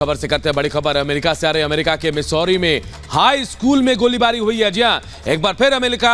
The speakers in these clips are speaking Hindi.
खबर से करते हैं बड़ी खबर अमेरिका से आ रही है। अमेरिका के मिसौरी में हाई स्कूल में गोलीबारी हुई है। जी हां, एक बार फिर अमेरिका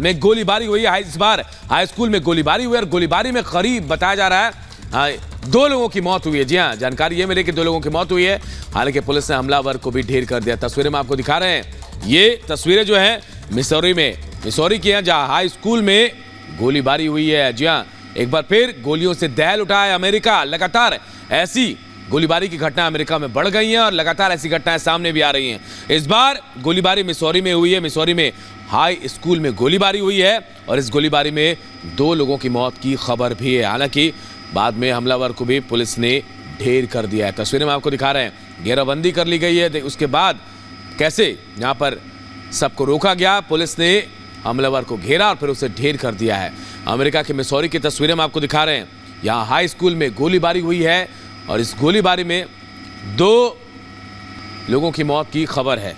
में गोलीबारी हुई है। इस बार हाई स्कूल में गोलीबारी हुई है और गोलीबारी में करीब बताया जा रहा है 2 लोगों की मौत हुई है। जी हां, जानकारी ये मिली कि 2 लोगों की मौत हुई है। हालांकि पुलिस ने हमलावर को भी ढेर कर दिया। तस्वीरें हम आपको दिखा रहे हैं। ये तस्वीरें जो है मिसौरी की हैं, जहां हाई स्कूल में गोलीबारी हुई है। जी हां, एक बार फिर गोलियों से दहल उठा है अमेरिका। लगातार ऐसी गोलीबारी की घटना अमेरिका में बढ़ गई हैं और लगातार ऐसी घटनाएं सामने भी आ रही हैं। इस बार गोलीबारी मिसौरी में हुई है। मिसौरी में हाई स्कूल में गोलीबारी हुई है और इस गोलीबारी में 2 लोगों की मौत की खबर भी है। हालांकि बाद में हमलावर को भी पुलिस ने ढेर कर दिया है। तस्वीरें में आपको दिखा रहे हैं। घेराबंदी कर ली गई है। उसके बाद कैसे यहाँ पर सबको रोका गया, पुलिस ने हमलावर को घेरा और फिर उसे ढेर कर दिया है। अमेरिका के मिसौरी की तस्वीरें हम आपको दिखा रहे हैं। यहाँ हाई स्कूल में गोलीबारी हुई है और इस गोलीबारी में 2 लोगों की मौत की खबर है।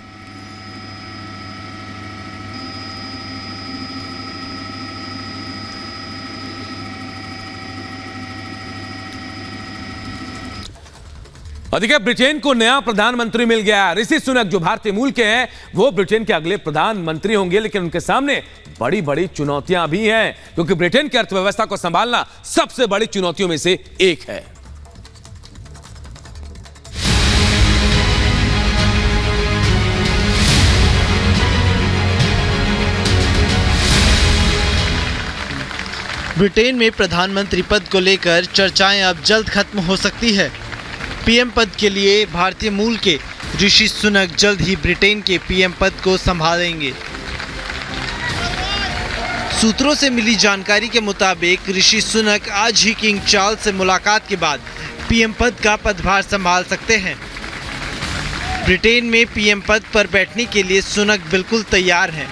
और देखिए, ब्रिटेन को नया प्रधानमंत्री मिल गया। ऋषि सुनक जो भारतीय मूल के हैं, वो ब्रिटेन के अगले प्रधानमंत्री होंगे। लेकिन उनके सामने बड़ी बड़ी चुनौतियां भी हैं, क्योंकि ब्रिटेन की अर्थव्यवस्था को संभालना सबसे बड़ी चुनौतियों में से एक है। ब्रिटेन में प्रधानमंत्री पद को लेकर चर्चाएं अब जल्द खत्म हो सकती है। पीएम पद के लिए भारतीय मूल के ऋषि सुनक जल्द ही ब्रिटेन के पीएम पद को संभालेंगे। सूत्रों से मिली जानकारी के मुताबिक ऋषि सुनक आज ही किंग चार्ल्स से मुलाकात के बाद पीएम पद का पदभार संभाल सकते हैं। ब्रिटेन में पीएम पद पर बैठने के लिए सुनक बिल्कुल तैयार हैं।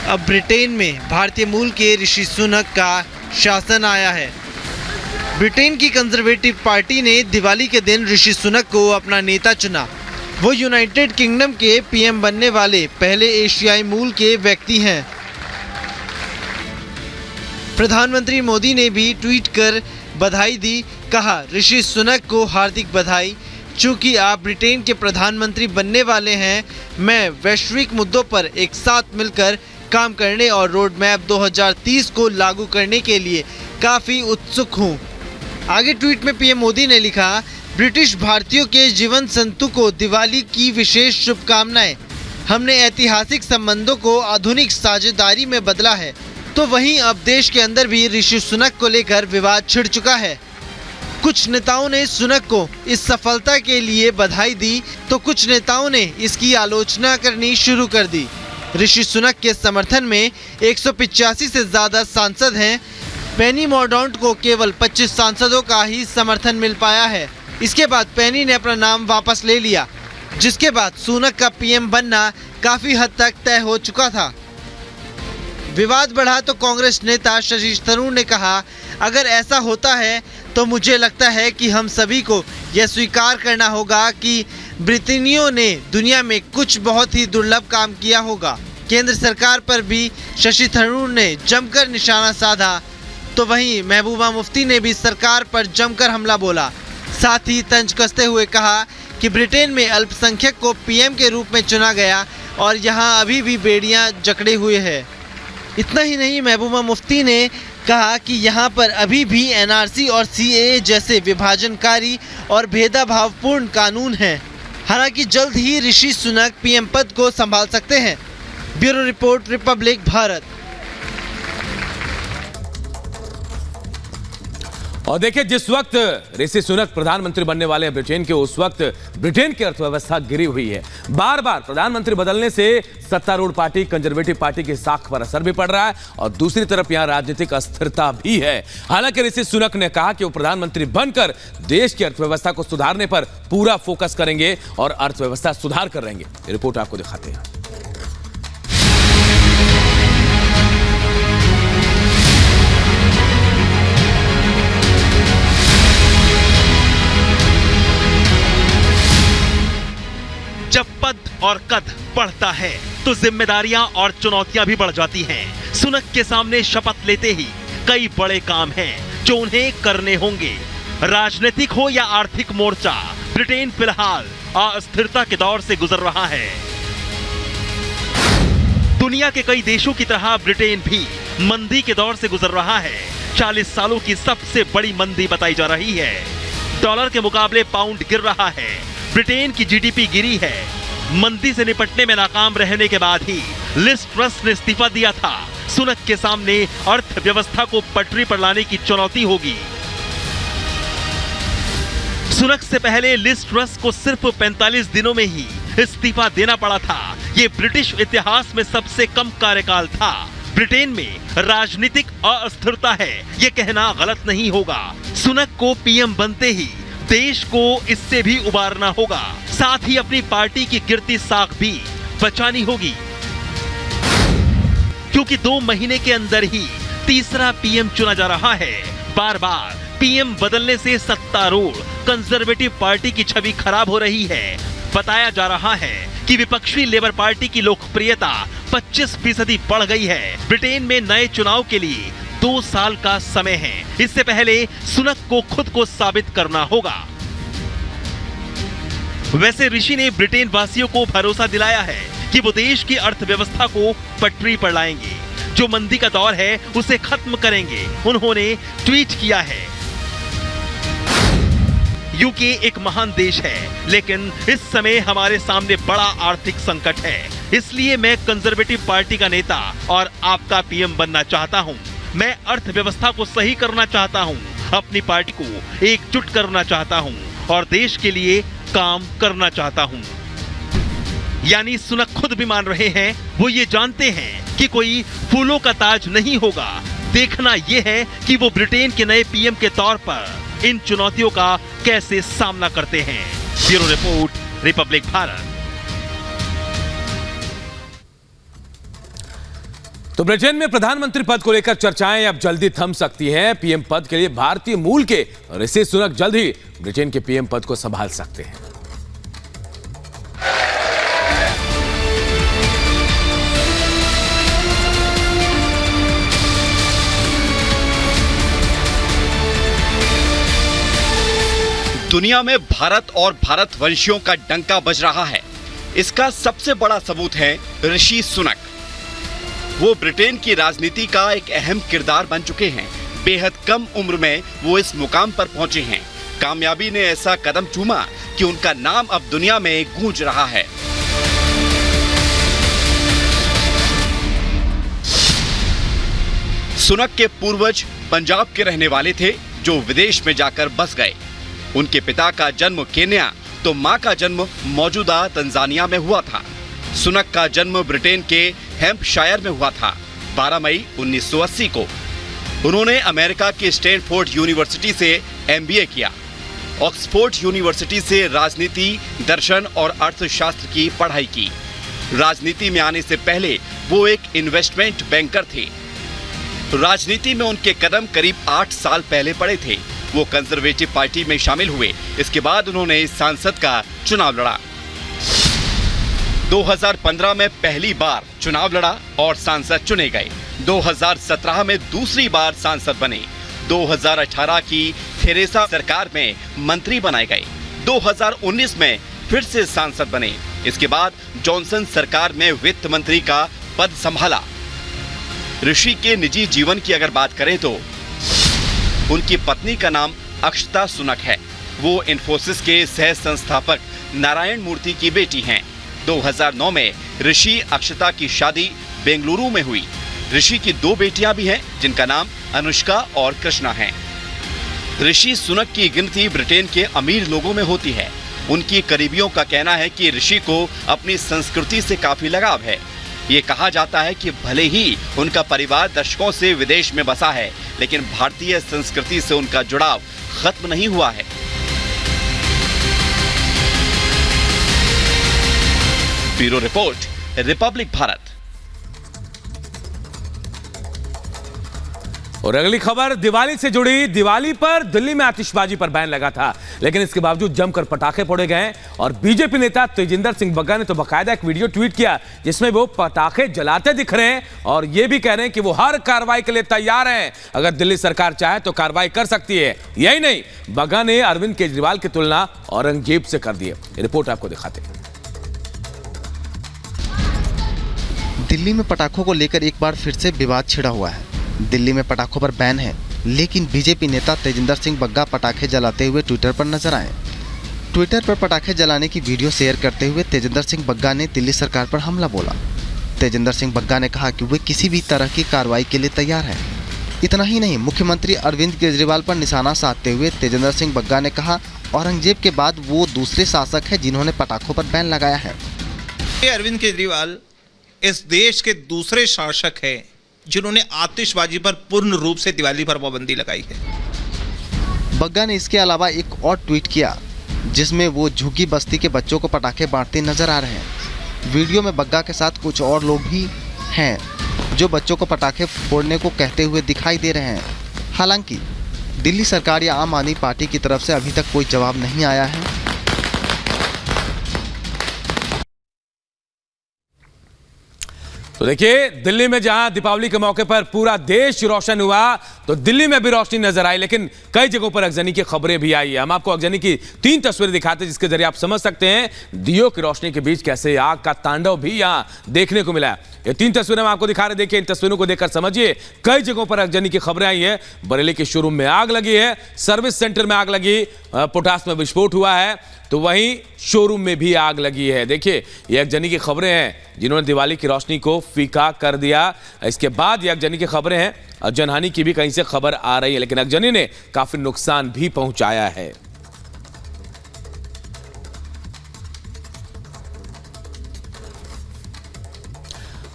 अब ब्रिटेन में भारतीय मूल के ऋषि सुनक का शासन आया है। ब्रिटेन की कंजर्वेटिव पार्टी ने दिवाली के दिन ऋषि सुनक को अपना नेता चुना। वो यूनाइटेड किंगडम के पीएम बनने वाले पहले एशियाई मूल के व्यक्ति हैं। प्रधानमंत्री मोदी ने भी ट्वीट कर बधाई दी। कहा, ऋषि सुनक को हार्दिक बधाई, चूंकि आप ब्रिटेन के प्रधानमंत्री बनने वाले हैं। मैं वैश्विक मुद्दों पर एक साथ मिलकर काम करने और रोड मैप 2030 को लागू करने के लिए काफ़ी उत्सुक हूँ। आगे ट्वीट में पीएम मोदी ने लिखा, ब्रिटिश भारतीयों के जीवन संतु को दिवाली की विशेष शुभकामनाएं। हमने ऐतिहासिक संबंधों को आधुनिक साझेदारी में बदला है। तो वहीं अब देश के अंदर भी ऋषि सुनक को लेकर विवाद छिड़ चुका है। कुछ नेताओं ने सुनक को इस सफलता के लिए बधाई दी, तो कुछ नेताओं ने इसकी आलोचना करनी शुरू कर दी। ऋषि सुनक के समर्थन में 185 से ज़्यादा सांसद हैं। पेनी मॉर्डाउंट को केवल 25 सांसदों का ही समर्थन मिल पाया है। इसके बाद पेनी ने अपना नाम वापस ले लिया, जिसके बाद सुनक का पीएम बनना काफ़ी हद तक तय हो चुका था। विवाद बढ़ा तो कांग्रेस नेता शशि थरूर ने कहा, अगर ऐसा होता है तो मुझे लगता है कि हम सभी को यह स्वीकार करना होगा कि ब्रिटेनियों ने दुनिया में कुछ बहुत ही दुर्लभ काम किया होगा। केंद्र सरकार पर भी शशि थरूर ने जमकर निशाना साधा। तो वहीं महबूबा मुफ्ती ने भी सरकार पर जमकर हमला बोला। साथ ही तंज कसते हुए कहा कि ब्रिटेन में अल्पसंख्यक को पीएम के रूप में चुना गया और यहां अभी भी बेड़ियां जकड़े हुए हैं। इतना ही नहीं, महबूबा मुफ्ती ने कहा कि यहां पर अभी भी एनआरसी और सीएए जैसे विभाजनकारी और भेदभावपूर्ण कानून हैं। हालांकि जल्द ही ऋषि सुनक पीएम पद को संभाल सकते हैं। Bureau report, Republic Bharat. और देखिए, जिस वक्त ऋषि सुनक प्रधानमंत्री बनने वाले हैं ब्रिटेन के, उस वक्त ब्रिटेन की अर्थव्यवस्था गिरी हुई है। बार बार प्रधानमंत्री बदलने से सत्तारूढ़ पार्टी कंजर्वेटिव पार्टी की साख पर असर भी पड़ रहा है और दूसरी तरफ यहां राजनीतिक अस्थिरता भी है। हालांकि ऋषि सुनक ने कहा कि वो प्रधानमंत्री बनकर देश की अर्थव्यवस्था को सुधारने पर पूरा फोकस करेंगे और अर्थव्यवस्था सुधार कर रहेंगे। रिपोर्ट आपको दिखाते हैं। जब पद और कद बढ़ता है तो जिम्मेदारियां और चुनौतियां भी बढ़ जाती हैं। सुनक के सामने शपथ लेते ही कई बड़े काम हैं जो उन्हें करने होंगे। राजनीतिक हो या आर्थिक मोर्चा, ब्रिटेन फिलहाल अस्थिरता के दौर से गुजर रहा है। दुनिया के कई देशों की तरह ब्रिटेन भी मंदी के दौर से गुजर रहा है। 40 सालों की सबसे बड़ी मंदी बताई जा रही है। डॉलर के मुकाबले पाउंड गिर रहा है। ब्रिटेन की जीडीपी गिरी है। मंदी से निपटने में नाकाम रहने के बाद ही लिज ट्रस ने इस्तीफा दिया था। सुनक के सामने अर्थव्यवस्था को पटरी पर लाने की चुनौती होगी। सुनक से पहले लिज ट्रस को सिर्फ 45 दिनों में ही इस्तीफा देना पड़ा था। ये ब्रिटिश इतिहास में सबसे कम कार्यकाल था। ब्रिटेन में राजनीतिक अस्थिरता है, ये कहना गलत नहीं होगा। सुनक को पीएम बनते ही देश को इससे भी उबारना होगा। साथ ही अपनी पार्टी की गिरती साख भी बचानी होगी, क्योंकि 2 महीने के अंदर ही तीसरा पीएम चुना जा रहा है। बार बार पीएम बदलने से सत्तारूढ़ कंजर्वेटिव पार्टी की छवि खराब हो रही है। बताया जा रहा है कि विपक्षी लेबर पार्टी की लोकप्रियता 25% बढ़ गई है। ब्रिटेन में नए चुनाव के लिए 2 साल का समय है। इससे पहले सुनक को खुद को साबित करना होगा। वैसे ऋषि ने ब्रिटेन वासियों को भरोसा दिलाया है कि वो देश की अर्थव्यवस्था को पटरी पर लाएंगे, जो मंदी का दौर है उसे खत्म करेंगे। उन्होंने ट्वीट किया है, यूके एक महान देश है, लेकिन इस समय हमारे सामने बड़ा आर्थिक संकट है। इसलिए मैं कंजर्वेटिव पार्टी का नेता और आपका पीएम बनना चाहता हूं। मैं अर्थव्यवस्था को सही करना चाहता हूं, अपनी पार्टी को एकजुट करना चाहता हूं और देश के लिए काम करना चाहता हूं। यानी सुनक खुद भी मान रहे हैं, वो ये जानते हैं कि कोई फूलों का ताज नहीं होगा। देखना यह है कि वो ब्रिटेन के नए पीएम के तौर पर इन चुनौतियों का कैसे सामना करते हैं। Bureau report, Republic Bharat. तो ब्रिटेन में प्रधानमंत्री पद को लेकर चर्चाएं अब जल्दी थम सकती हैं। पीएम पद के लिए भारतीय मूल के ऋषि सुनक जल्द ही ब्रिटेन के पीएम पद को संभाल सकते हैं। दुनिया में भारत और भारतवंशियों का डंका बज रहा है। इसका सबसे बड़ा सबूत है ऋषि सुनक। वो ब्रिटेन की राजनीति का एक अहम किरदार बन चुके हैं। बेहद कम उम्र में वो इस मुकाम पर पहुंचे हैं। कामयाबी ने ऐसा कदम चूमा कि उनका नाम अब दुनिया में गूंज रहा है। सुनक के पूर्वज पंजाब के रहने वाले थे, जो विदेश में जाकर बस गए। उनके पिता का जन्म केन्या तो मां का जन्म मौजूदा तंजानिया में हुआ था। सुनक का जन्म ब्रिटेन के हैम्पशायर में हुआ था 12 मई 1980 को। उन्होंने अमेरिका की स्टैनफोर्ड यूनिवर्सिटी से एमबीए किया। ऑक्सफोर्ड यूनिवर्सिटी से राजनीति, दर्शन और अर्थशास्त्र की पढ़ाई की। राजनीति में आने से पहले वो एक इन्वेस्टमेंट बैंकर थे। राजनीति में उनके कदम करीब 8 साल पहले पड़े थे। वो कंजर्वेटिव पार्टी में शामिल हुए। इसके बाद उन्होंने सांसद का चुनाव लड़ा। 2015 में पहली बार चुनाव लड़ा और सांसद चुने गए। 2017 में दूसरी बार सांसद बने। 2018 की थेरेसा सरकार में मंत्री बनाए गए। 2019 में फिर से सांसद बने। इसके बाद जॉनसन सरकार में वित्त मंत्री का पद संभाला। ऋषि के निजी जीवन की अगर बात करें तो उनकी पत्नी का नाम अक्षता सुनक है। वो इन्फोसिस के सह संस्थापक नारायण मूर्ति की बेटी हैं। 2009 में ऋषि अक्षता की शादी बेंगलुरु में हुई। ऋषि की 2 बेटियां भी हैं, जिनका नाम अनुष्का और कृष्णा है। ऋषि सुनक की गिनती ब्रिटेन के अमीर लोगों में होती है। उनकी करीबियों का कहना है कि ऋषि को अपनी संस्कृति से काफी लगाव है। ये कहा जाता है कि भले ही उनका परिवार दशकों से विदेश में बसा है, लेकिन भारतीय संस्कृति से उनका जुड़ाव खत्म नहीं हुआ है। Bureau report, Republic Bharat. और अगली खबर दिवाली से जुड़ी। दिवाली पर दिल्ली में आतिशबाजी पर बैन लगा था, लेकिन इसके बावजूद जमकर पटाखे फोड़े गए और बीजेपी नेता तेजिंदर सिंह बग्गा ने तो बाकायदा एक वीडियो ट्वीट किया जिसमें वो पटाखे जलाते दिख रहे हैं और ये भी कह रहे हैं कि वो हर कार्रवाई के लिए तैयार हैं। अगर दिल्ली सरकार चाहे तो कार्रवाई कर सकती है। यही नहीं, बग्गा ने अरविंद केजरीवाल की तुलना औरंगजेब से कर दी है। रिपोर्ट आपको दिखाते हैं। दिल्ली में पटाखों को लेकर एक बार फिर से विवाद छिड़ा हुआ है। दिल्ली में पटाखों पर बैन है, लेकिन बीजेपी नेता तेजिंदर सिंह बग्गा पटाखे जलाते हुए ट्विटर पर नजर आए। ट्विटर पर पटाखे जलाने की वीडियो शेयर करते हुए तेजिंदर सिंह बग्गा ने दिल्ली सरकार पर हमला बोला। तेजिंदर सिंह बग्गा ने कहा कि वे किसी भी तरह की कार्रवाई के लिए तैयार हैं। इतना ही नहीं, मुख्यमंत्री अरविंद केजरीवाल पर निशाना साधते हुए तेजिंदर सिंह बग्गा ने कहा, औरंगजेब के बाद वो दूसरे शासक है जिन्होंने पटाखों पर बैन लगाया है। अरविंद केजरीवाल इस देश के दूसरे शासक हैं जिन्होंने आतिशबाजी पर पूर्ण रूप से दिवाली पर पाबंदी लगाई है। बग्गा ने इसके अलावा एक और ट्वीट किया जिसमें वो झुग्गी बस्ती के बच्चों को पटाखे बांटते नजर आ रहे हैं। वीडियो में बग्गा के साथ कुछ और लोग भी हैं जो बच्चों को पटाखे फोड़ने को कहते हुए दिखाई दे रहे हैं। हालांकि दिल्ली सरकार या आम आदमी पार्टी की तरफ से अभी तक कोई जवाब नहीं आया है। तो देखिए, दिल्ली में जहां दीपावली के मौके पर पूरा देश रोशन हुआ तो दिल्ली में भी रोशनी नजर आई, लेकिन कई जगहों पर अगजनी की खबरें भी आई है। हम आपको अगजनी की 3 तस्वीरें दिखाते हैं जिसके जरिए आप समझ सकते हैं दियों की रोशनी के बीच कैसे आग का तांडव भी यहां देखने को मिला है। ये 3 तस्वीरें हम आपको दिखा रहे, देखिए इन तस्वीरों को देखकर समझिए कई जगहों पर अगजनी की खबरें आई है। बरेली के शोरूम में आग लगी है, सर्विस सेंटर में आग लगी, पोटास में विस्फोट हुआ है, तो वहीं शोरूम में भी आग लगी है। देखिए, ये अगजनी की खबरें हैं जिन्होंने दिवाली की रोशनी को फीका कर दिया। इसके बाद ये अगजनी की खबरें हैं, जनहानि की भी कहीं से खबर आ रही है, लेकिन अगजनी ने काफी नुकसान भी पहुंचाया है।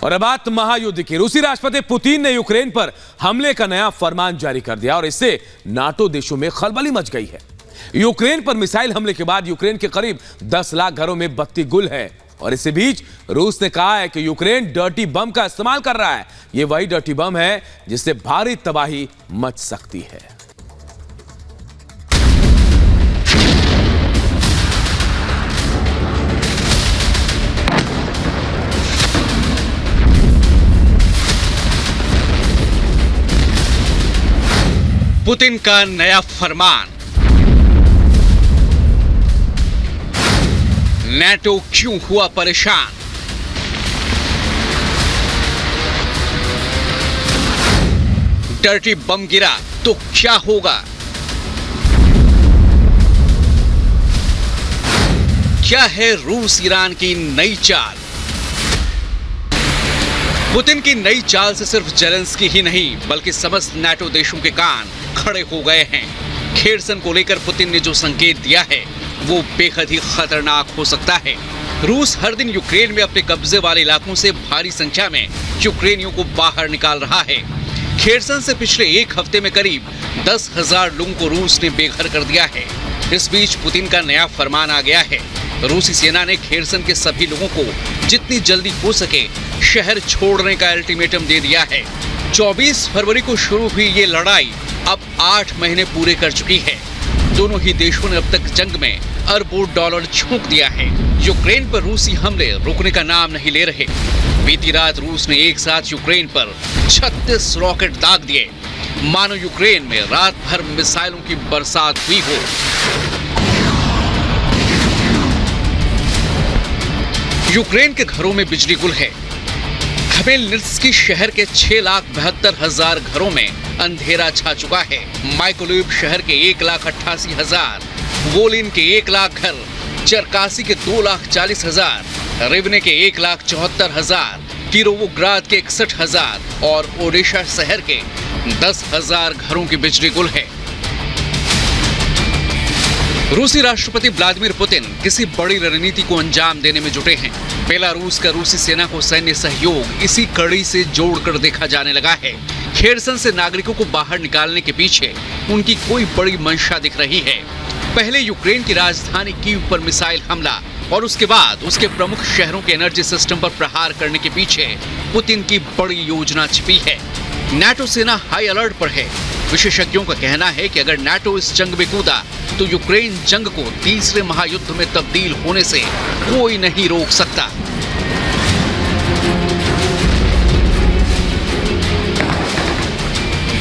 और अब बात महायुद्ध की। रूसी राष्ट्रपति पुतिन ने यूक्रेन पर हमले का नया फरमान जारी कर दिया और इससे नाटो देशों में खलबली मच गई है। यूक्रेन पर मिसाइल हमले के बाद यूक्रेन के करीब 10 लाख घरों में बत्ती गुल है और इसी बीच रूस ने कहा है कि यूक्रेन डर्टी बम का इस्तेमाल कर रहा है। यह वही डर्टी बम है जिससे भारी तबाही मच सकती है। पुतिन का नया फरमान, नाटो क्यों हुआ परेशान? डर्टी बम गिरा तो क्या होगा? क्या है रूस ईरान की नई चाल? पुतिन की नई चाल से सिर्फ जेलेंस्की ही नहीं बल्कि समस्त नाटो देशों के कान खड़े हो गए हैं। खेरसन को लेकर पुतिन ने जो संकेत दिया है वो बेहद ही खतरनाक हो सकता है। रूस हर दिन यूक्रेन में अपने कब्जे वाले इलाकों से भारी संख्या में यूक्रेनियों को बाहर निकाल रहा है। खेरसन से पिछले 1 हफ्ते में करीब 10,000 लोगों को रूस ने बेघर कर दिया है। इस बीच पुतिन का नया फरमान आ गया है। रूसी सेना ने खेरसन के सभी लोगों को जितनी जल्दी हो सके शहर छोड़ने का अल्टीमेटम दे दिया है। 24 फरवरी को शुरू हुई ये लड़ाई अब 8 महीने पूरे कर चुकी है। दोनों ही देशों ने अब तक जंग में अरबों डॉलर झोंक दिया है। यूक्रेन पर रूसी हमले रुकने का नाम नहीं ले रहे। बीती रात रूस ने एक साथ यूक्रेन पर 36 रॉकेट दाग दिए, मानो यूक्रेन में रात भर मिसाइलों की बरसात हुई हो। यूक्रेन के घरों में बिजली गुल है। खमेलनित्स्की शहर के 6,72,000 घरों में अंधेरा छा चुका है। माइकोलिव शहर के 1,88,000, वोलिन के 1 लाख घर, चरकासी के 2,40,000, रिवने के 1,74,000, किरोवोग्राद के 61,000 और ओडिशा शहर के 10,000 घरों की बिजली गुल है। रूसी राष्ट्रपति व्लादिमीर पुतिन किसी बड़ी रणनीति को अंजाम देने में जुटे हैं। बेलारूस का रूसी सेना को सैन्य सहयोग इसी कड़ी से जोड़कर देखा जाने लगा है। खेरसन से नागरिकों को बाहर निकालने के पीछे उनकी कोई बड़ी मंशा दिख रही है। पहले यूक्रेन की राजधानी कीव पर मिसाइल हमला और उसके बाद उसके प्रमुख शहरों के एनर्जी सिस्टम पर प्रहार करने के पीछे पुतिन की बड़ी योजना छिपी है। नाटो सेना हाई अलर्ट पर है। विशेषज्ञों का कहना है कि अगर नाटो इस जंग में कूदा तो यूक्रेन जंग को तीसरे महायुद्ध में तब्दील होने से कोई नहीं रोक सकता।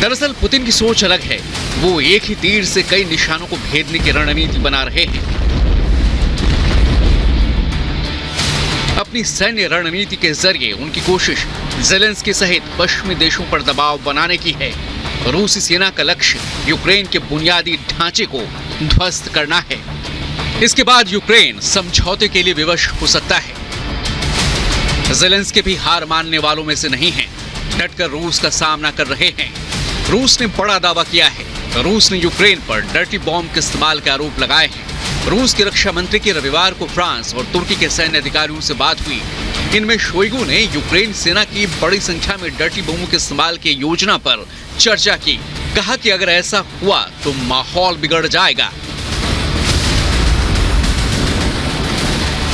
दरअसल पुतिन की सोच अलग है। वो एक ही तीर से कई निशानों को भेदने की रणनीति बना रहे हैं। अपनी सैन्य रणनीति के जरिए उनकी कोशिश ज़ेलेंस्की सहित पश्चिमी देशों पर दबाव बनाने की है। रूसी सेना का लक्ष्य यूक्रेन के बुनियादी ढांचे को ध्वस्त करना है। इसके बाद यूक्रेन समझौते के लिए विवश हो सकता है। ज़ेलेंस्की भी हार मानने वालों में से नहीं है, डटकर रूस का सामना कर रहे हैं। रूस ने बड़ा दावा किया है। रूस ने यूक्रेन पर डर्टी बॉम्ब के इस्तेमाल के आरोप लगाए हैं। रूस के रक्षा मंत्री की रविवार को फ्रांस और तुर्की के सैन्य अधिकारियों से बात हुई। इनमें शोइगु ने यूक्रेन सेना की बड़ी संख्या में डर्टी बमों के इस्तेमाल की योजना पर चर्चा की। कहा कि अगर ऐसा हुआ तो माहौल बिगड़ जाएगा।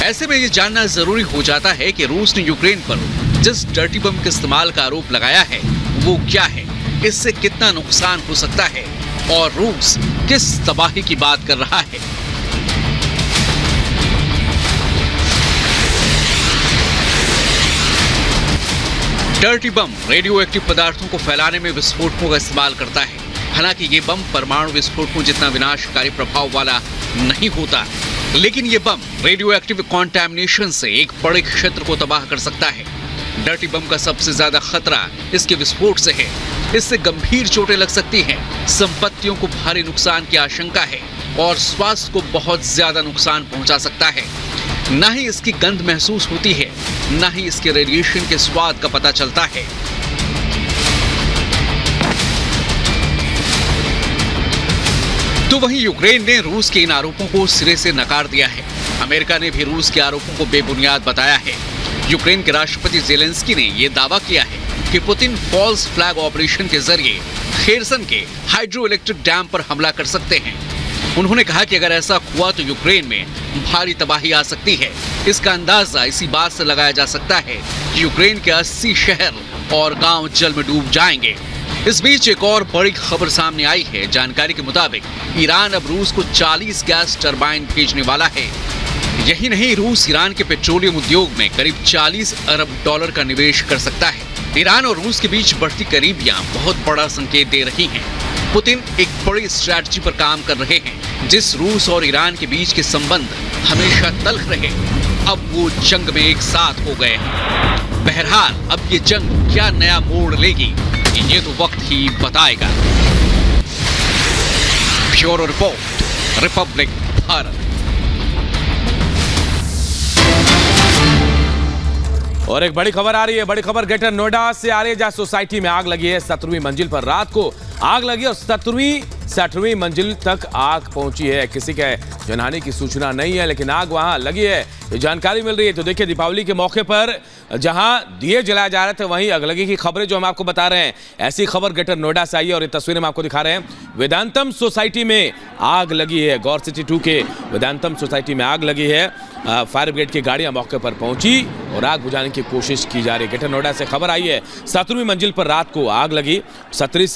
ऐसे में ये जानना जरूरी हो जाता है कि रूस ने यूक्रेन पर जिस डर्टी बम के इस्तेमाल का आरोप लगाया है वो क्या है, इससे कितना नुकसान हो सकता है और रूस किस तबाही की बात कर रहा है। डर्टी बम रेडियो एक्टिव पदार्थों को फैलाने में विस्फोटकों का इस्तेमाल करता है। हालांकि ये बम परमाणु विस्फोटकों जितना विनाशकारी प्रभाव वाला नहीं होता, लेकिन ये बम रेडियो एक्टिव कॉन्टैमिनेशन से एक बड़े क्षेत्र को तबाह कर सकता है। डर्टी बम का सबसे ज्यादा खतरा इसके विस्फोट से है। इससे गंभीर चोटें लग सकती हैं, संपत्तियों को भारी नुकसान की आशंका है और स्वास्थ्य को बहुत ज्यादा नुकसान पहुंचा सकता है। न ही इसकी गंध महसूस होती है, न ही इसके रेडिएशन के स्वाद का पता चलता है। तो वहीं यूक्रेन ने रूस के इन आरोपों को सिरे से नकार दिया है। अमेरिका ने भी रूस के आरोपों को बेबुनियाद बताया है। यूक्रेन के राष्ट्रपति ज़ेलेंस्की ने यह दावा किया है कि पुतिन फॉल्स फ्लैग ऑपरेशन के जरिए खेरसन के हाइड्रो इलेक्ट्रिक डैम पर हमला कर सकते हैं। उन्होंने कहा कि अगर ऐसा हुआ तो यूक्रेन में भारी तबाही आ सकती है। इसका अंदाजा इसी बात से लगाया जा सकता है कि यूक्रेन के 80 शहर और गांव जल में डूब जाएंगे। इस बीच एक और बड़ी खबर सामने आई है। जानकारी के मुताबिक ईरान अब रूस को 40 गैस टरबाइन भेजने वाला है। यही नहीं, रूस ईरान के पेट्रोलियम उद्योग में करीब 40 अरब डॉलर का निवेश कर सकता है। ईरान और रूस के बीच बढ़ती करीबियां बहुत बड़ा संकेत दे रही हैं। पुतिन एक बड़ी स्ट्रैटेजी पर काम कर रहे हैं। जिस रूस और ईरान के बीच के संबंध हमेशा तल्ख रहे, अब वो जंग में एक साथ हो गए हैं। बहरहाल अब ये जंग क्या नया मोड़ लेगी, ये तो वक्त ही बताएगा। Bureau report, Republic Bharat. और एक बड़ी खबर आ रही है। बड़ी खबर ग्रेटर नोएडा से आ रही है, जहां सोसाइटी में आग लगी है। 17वीं मंजिल पर रात को आग लगी और 60वीं मंजिल तक आग पहुंची है। किसी के जनहानि की सूचना नहीं है, लेकिन आग वहां लगी है, ये जानकारी मिल रही है। तो देखिए, दीपावली के मौके पर जहां दिए जलाए जा रहे थे, वहीं अगलगी की खबरें जो हम आपको बता रहे हैं। ऐसी खबर ग्रेटर नोएडा से आई है और ये तस्वीरें हम आपको दिखा रहे हैं। वेदांतम सोसाइटी में आग लगी है। गौर सिटी 2 के वेदांतम सोसाइटी में आग लगी है। फायर ब्रिगेड की गाड़ियां मौके पर पहुंची और आग बुझाने की कोशिश की जा रही है। ग्रेटर नोएडा से खबर आई है, 17वीं मंजिल पर रात को आग लगी। 17वीं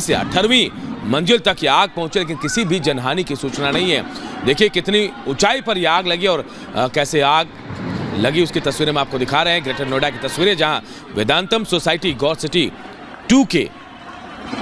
से 18वीं मंजिल तक ये आग पहुंची, लेकिन किसी भी जनहानि की सूचना नहीं है। देखिए कितनी ऊंचाई पर यह आग लगी और कैसे आग लगी उसकी तस्वीरें हम आपको दिखा रहे हैं। ग्रेटर नोएडा की तस्वीरें, जहां वेदांतम सोसाइटी गौर सिटी 2 के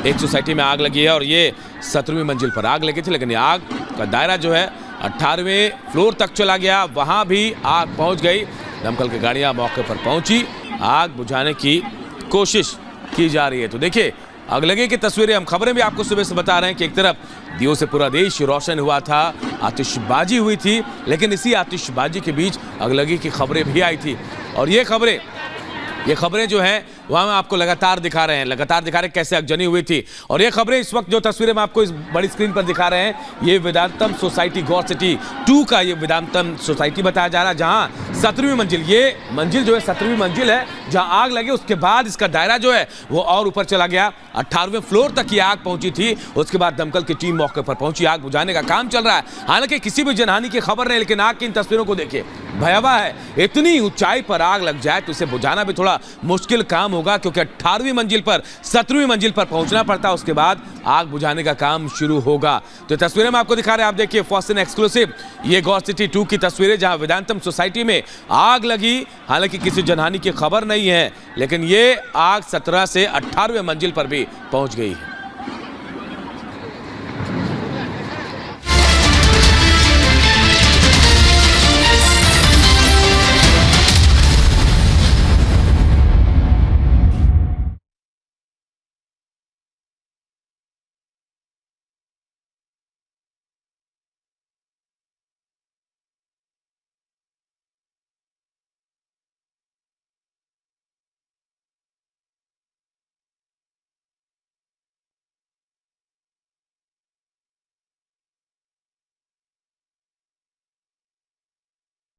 एक सोसाइटी में आग लगी है और ये 17वीं मंजिल पर आग लगी थी, लेकिन ये आग का दायरा जो है 18वें फ्लोर तक चला गया। वहां भी आग पहुंच गई। दमकल की गाड़ियां मौके पर पहुंची, आग बुझाने की कोशिश की जा रही है। तो देखिए अगलगी की तस्वीरें, हम खबरें भी आपको सुबह से बता रहे हैं कि एक तरफ दियों से पूरा देश रोशन हुआ था, आतिशबाजी हुई थी, लेकिन इसी आतिशबाजी के बीच अगलगी की खबरें भी आई थी। और ये खबरें जो हैं वहाँ हम आपको लगातार दिखा रहे हैं कैसे आगजनी हुई थी। और ये खबरें इस वक्त जो तस्वीरें हम आपको इस बड़ी स्क्रीन पर दिखा रहे हैं, ये वेदांतम सोसाइटी गौर सिटी 2 का ये वेदांतम सोसाइटी बताया जा रहा है, जहाँ 17वीं मंजिल, ये मंजिल जो है 17वीं मंजिल है जहां आग लगी। उसके बाद इसका दायरा जो है वो और ऊपर चला गया, 18वें फ्लोर तक ये आग पहुंची थी। उसके बाद दमकल की टीम मौके पर पहुंची, आग बुझाने का काम चल रहा है। हालांकि किसी भी जनहानि की खबर नहीं, लेकिन आग की इन तस्वीरों को देखिए, भयावह है। इतनी ऊंचाई पर आग लग जाए तो इसे बुझाना भी थोड़ा मुश्किल काम होगा, क्योंकि 18वीं मंजिल पर 17वीं मंजिल पर पहुंचना पड़ता है। उसके बाद आग बुझाने का काम शुरू होगा। तो तस्वीरें हम आपको दिखा रहे हैं, आप देखिए फर्स्ट इन एक्सक्लूसिव, ये गौर सिटी 2 की तस्वीरें जहां वेदांतम सोसाइटी में आग लगी। हालांकि किसी जनहानि की खबर नहीं है, लेकिन ये आग 17 से 18वें मंजिल पर भी पहुंच गई है।